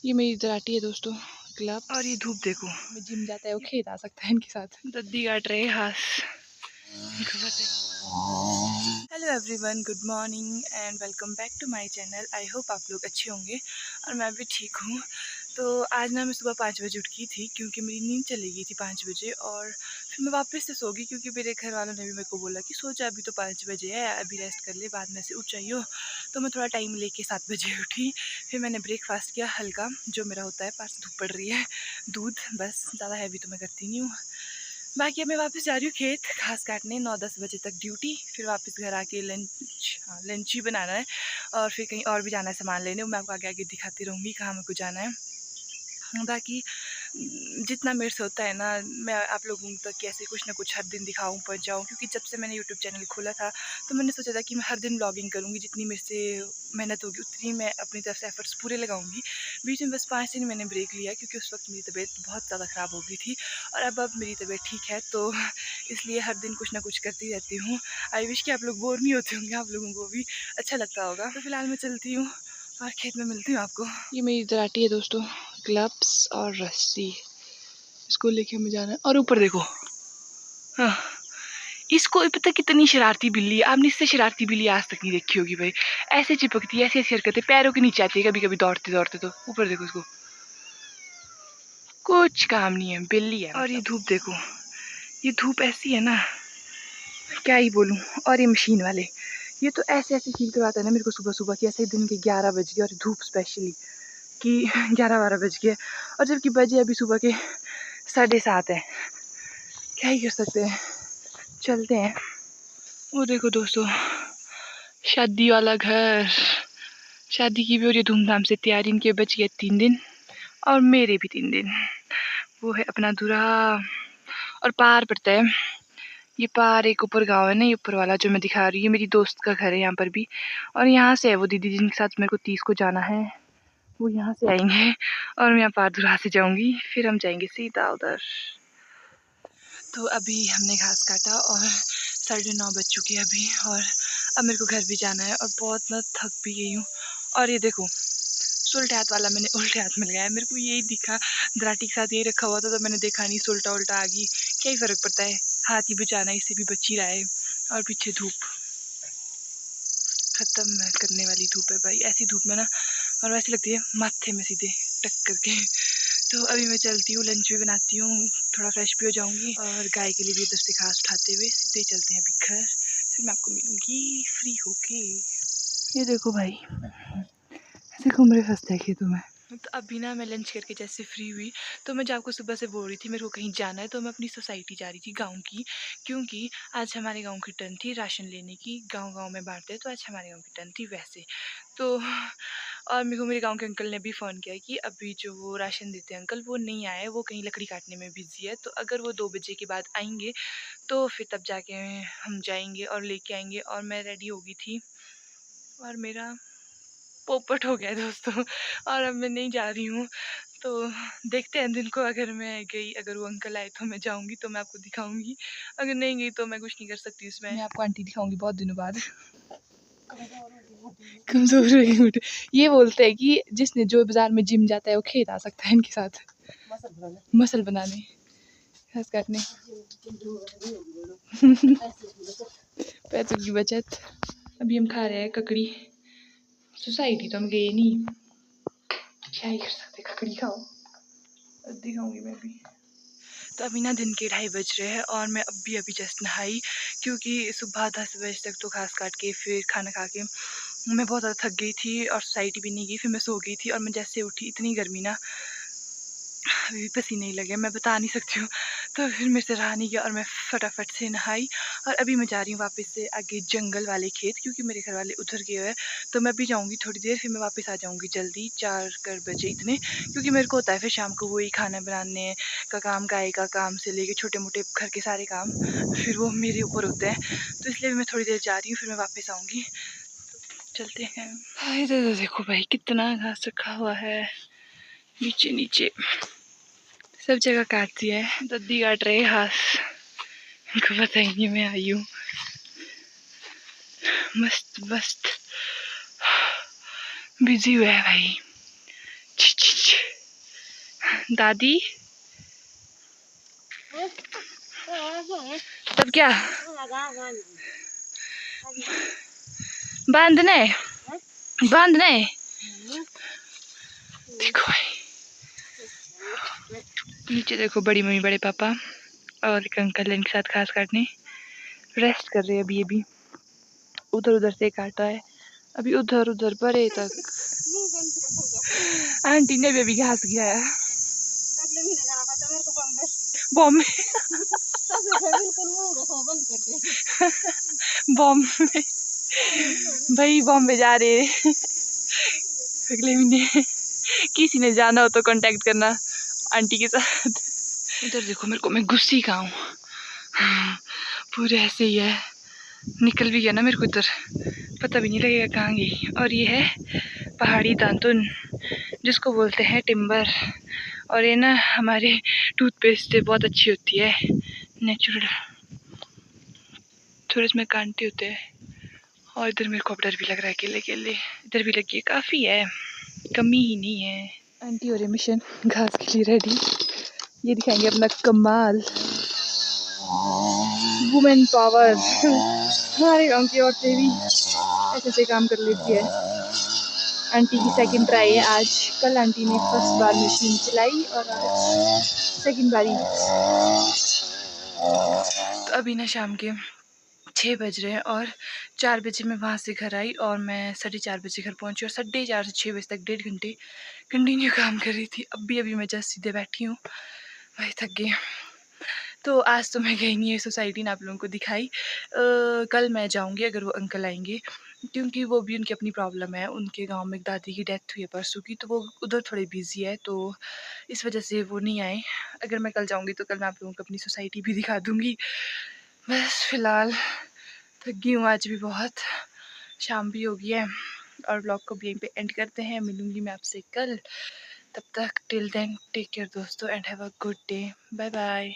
ये मेरी दराटी है दोस्तों, ग्लव्स। और ये धूप देखो, जिम जाता है वो खेत आ सकता है इनके साथ। दद्दी काट रहे घास। Hello everyone, good morning and welcome back to my channel. I hope आप लोग अच्छे होंगे और मैं भी ठीक हूँ। तो आज ना मैं सुबह 5 बजे उठ गई थी क्योंकि मेरी नींद चली गई थी 5 बजे, और फिर मैं वापस से सो गई क्योंकि मेरे घर वालों ने भी मेरे को बोला कि सो जा, अभी तो 5 बजे है, अभी रेस्ट कर ले, बाद में से उठ जाइयो। तो मैं थोड़ा टाइम लेके 7 बजे उठी। फिर मैंने ब्रेकफास्ट किया हल्का, जो मेरा होता है, पास धूप पड़ रही है, दूध, बस, ज़्यादा हैवी तो मैं करती नहीं हूँ। बाकी अब मैं वापस जा रही हूँ खेत घास काटने, 9-10 बजे तक ड्यूटी, फिर वापस घर आके लंच ही बनाना है और फिर कहीं और भी जाना है सामान लेने। मैं आपको आगे आगे दिखाती रहूँगी कहाँ मेरे को जाना है। बाकी जितना मेरे से होता है ना, मैं आप लोगों तक कैसे कुछ ना कुछ हर दिन दिखाऊं, पहुँच जाऊँ, क्योंकि जब से मैंने यूट्यूब चैनल खोला था तो मैंने सोचा था कि मैं हर दिन ब्लॉगिंग करूँगी, जितनी मेरे से मेहनत होगी उतनी मैं अपनी तरफ से एफर्ट्स पूरे लगाऊंगी। बीच में बस 5 दिन मैंने ब्रेक लिया क्योंकि उस वक्त मेरी तबीयत बहुत ज़्यादा ख़राब हो गई थी, और अब मेरी तबीयत ठीक है, तो इसलिए हर दिन कुछ ना कुछ करती रहती हूँ। आई विश कि आप लोग बोर नहीं होते होंगे, आप लोगों को भी अच्छा लगता होगा। तो फिलहाल मैं चलती हूँ और खेत में मिलती हूँ आपको। ये मेरी दराटी है दोस्तों, ग्लव्स और रस्सी, इसको लेके हमें जाना है। और ऊपर देखो, हाँ, इसको पता कितनी शरारती बिल्ली है, आपने इससे शरारती बिल्ली आज तक नहीं देखी होगी भाई। ऐसे चिपकती है, ऐसी ऐसी हरकतें, पैरों के नीचे आती है कभी कभी दौड़ते दौड़ते। तो ऊपर देखो, इसको कुछ काम नहीं है, बिल्ली है। और ये धूप देखो, ये धूप ऐसी है ना, क्या ही बोलूँ। और ये मशीन वाले, ये तो ऐसे ऐसे फील करवाता है ना मेरे को सुबह सुबह कि ऐसे दिन के 11 बज गए, और धूप स्पेशली कि 11-12 बज गए, और जबकि बजे अभी सुबह के 7:30 है। क्या ही कर सकते हैं, चलते हैं। वो देखो दोस्तों, शादी वाला घर, शादी की भी हो रही है धूमधाम से तैयारी। इनके बच गए 3 दिन और मेरे भी 3 दिन। वो है अपना दूल्हा, और पार पड़ता है ये, पार एक ऊपर गांव है ना, ये ऊपर वाला जो मैं दिखा रही हूँ, ये मेरी दोस्त का घर है यहाँ पर भी। और यहाँ से है वो दीदी जिनके साथ मेरे को 30 को जाना है, वो यहाँ से आएंगे और मैं यहाँ पार दूल्हा से जाऊँगी, फिर हम जाएंगे सीधा उधर। तो अभी हमने घास काटा और 9:30 बज चुके हैं अभी, और अब मेरे को घर भी जाना है और बहुत ना थक भी गई हूँ। और ये देखो, उल्टे हाथ वाला मैंने उल्टे हाथ में लगाया, मेरे को यही दिखा, दराटी के साथ यही रखा हुआ था तो मैंने देखा नहीं, उल्टा उल्टा आ गई, क्या ही फ़र्क पड़ता है, हाथ ही बचाना, इससे भी बच ही रहा है। और पीछे धूप ख़त्म करने वाली धूप है भाई, ऐसी धूप में ना, और वैसे लगती है माथे में सीधे टक करके। तो अभी मैं चलती हूँ, लंच भी बनाती हूँ, थोड़ा फ्रेश भी हो जाऊँगी, और गाय के लिए भी उधर से घास उठाते हुए सीधे चलते हैं अभी घर, फिर मैं आपको मिलूँगी फ्री होके। ये देखो भाई, ऐसे घूम रहे फंसते हैं खेतों में। तो अभी ना मैं लंच करके जैसे फ्री हुई, तो मैं जो आपको सुबह से बोल रही थी मेरे को कहीं जाना है, तो मैं अपनी सोसाइटी जा रही थी गांव की, क्योंकि आज हमारे गांव की टर्न थी राशन लेने की। गांव गांव में बांटते हैं, तो आज हमारे गांव की टर्न थी वैसे। तो और मेरे को मेरे गांव के अंकल ने भी फ़ोन किया कि अभी जो वो राशन देते हैं अंकल, वो नहीं आए, वो कहीं लकड़ी काटने में बिजी है, तो अगर वो 2 बजे के बाद आएंगे तो फिर तब जाके हम जाएंगे और लेके आएंगे। और मैं रेडी हो गई थी और मेरा पोपट हो गया है दोस्तों, और अब मैं नहीं जा रही हूँ। तो देखते हैं दिन को, अगर मैं गई, अगर वो अंकल आए तो मैं जाऊँगी, तो मैं आपको दिखाऊँगी, अगर नहीं गई तो मैं कुछ नहीं कर सकती उसमें। मैं आपको आंटी दिखाऊँगी बहुत दिनों बाद। कमज़ोर हो गई। ये बोलते हैं कि जिसने जो बाज़ार में जिम जाता है वो खेत आ सकता है इनके साथ, मसल बनाने, घास काटने। पैसों की बचत। अभी हम खा रहे हैं ककड़ी, सोसाइटी तो हम गए नहीं, क्या ही कर सकते, ककड़ी खाओ, दिखाऊंगी मैं भी। तो अभी ना दिन के 2:30 बज रहे हैं और मैं अभी जस्ट नहाई, क्योंकि सुबह 10 बजे तक तो घास काट के फिर खाना खा के मैं बहुत ज़्यादा थक गई थी और सोसाइटी भी नहीं गई, फिर मैं सो गई थी। और मैं जैसे उठी, इतनी गर्मी ना, अभी भी पसीने ही लगे, मैं बता नहीं सकती हूँ। तो फिर मेरे से रहा नहीं गया और मैं फटाफट से नहाई, और अभी मैं जा रही हूँ वापस से आगे जंगल वाले खेत, क्योंकि मेरे घर वाले उधर गए हुए हैं। तो मैं भी जाऊँगी थोड़ी देर, फिर मैं वापस आ जाऊँगी जल्दी 4 बजे इतने, क्योंकि मेरे को होता है फिर शाम को वही खाना बनाने का काम, गाय का काम से लेके छोटे मोटे घर के सारे काम, फिर वो मेरे ऊपर होते हैं। तो इसलिए मैं थोड़ी देर जा रही हूँ, फिर मैं वापस आऊँगी। चलते हैं। इधर देखो भाई, कितना घास रखा हुआ है नीचे नीचे, सब जगह काट दिया है, दद्दी काट रहे घास, इनको बताएंगे मैं आई हूँ। मस्त मस्त बिजी हुआ है भाई, दादी तब क्या बांधना है, बांधना है। देखो भाई नीचे देखो, बड़ी मम्मी बड़े पापा और एक अंकल इनके साथ घास काटने रेस्ट कर रहे हैं। अभी ये भी उधर उधर से काटा है, अभी उधर उधर बड़े तक। आंटी ने भी अभी घास गिराया बॉम्बे बॉम्बे भाई बॉम्बे जा रहे हैं। अगले महीने किसी ने जाना हो तो कांटेक्ट करना आंटी के साथ। इधर देखो मेरे को, मैं गुस्सी का हूँ पूरे ऐसे ही है, निकल भी गया ना मेरे को, इधर पता भी नहीं लगेगा कहाँ गई। और ये है पहाड़ी दातुन जिसको बोलते हैं टिम्बर, और ये ना हमारे टूथपेस्ट से बहुत अच्छी होती है, नेचुरल, थोड़े इसमें कांटे होते हैं। और इधर मेरे को अब डर भी लग रहा है, अकेले अकेले इधर भी लगी है, काफ़ी है, कमी ही नहीं है। आंटी और मिशन घास के लिए रेडी, ये दिखाएंगे अपना कमाल, वुमेन पावर। हमारे गांव की औरतें भी ऐसे ऐसे काम कर लेती है। आंटी की सेकंड ट्राई है आज, कल आंटी ने फर्स्ट बार मशीन चलाई और आज सेकंड बारी। तो अभी ना शाम के 6 बज रहे हैं और 4 बजे मैं वहाँ से घर आई और मैं 4:30 बजे घर पहुँची और 4:30 से 6 बजे तक 1.5 घंटे कंटिन्यू काम कर रही थी। अभी मैं जस्ट सीधे बैठी हूँ, भाई थक गई। तो आज तो मैं गई नहीं है सोसाइटी ना, आप लोगों को दिखाई। कल मैं जाऊँगी अगर वो अंकल आएंगे, क्योंकि वो भी उनकी अपनी प्रॉब्लम है। उनके गांव में एक दादी की डेथ हुई है परसों की, तो वो उधर थोड़े बिजी है, तो इस वजह से वो नहीं आए। अगर मैं कल जाऊँगी तो कल मैं आप लोगों को अपनी सोसाइटी भी दिखा दूँगी। बस फ़िलहाल थक गई हूँ आज भी बहुत, शाम भी हो गई है और व्लॉग को भी यहीं पे एंड करते हैं। मिलूँगी मैं आपसे कल, तब तक टिल देन टेक केयर दोस्तों and have a good day, bye bye.